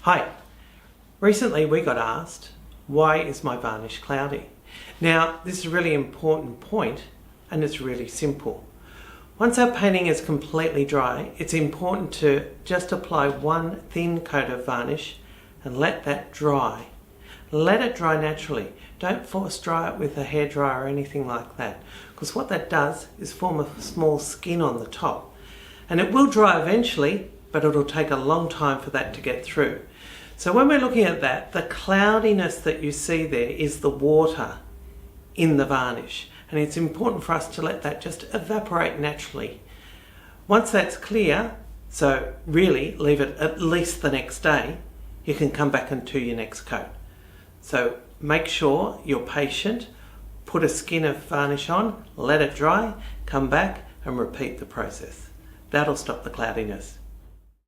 Hi, recently we got asked, why is my varnish cloudy? Now this is a really important point and it's really simple. Once our painting is completely dry, it's important to just apply one thin coat of varnish and let that dry. Let it dry naturally. Don't force dry it with a hairdryer or anything like that, because what that does is form a small skin on the top. And it will dry eventually, but it'll take a long time for that to get through. So when we're looking at that, the cloudiness that you see there is the water in the varnish. And it's important for us to let that just evaporate naturally. Once that's clear, so really leave it at least the next day, you can come back and do your next coat. So make sure you're patient, put a skin of varnish on, let it dry, come back and repeat the process. That'll stop the cloudiness.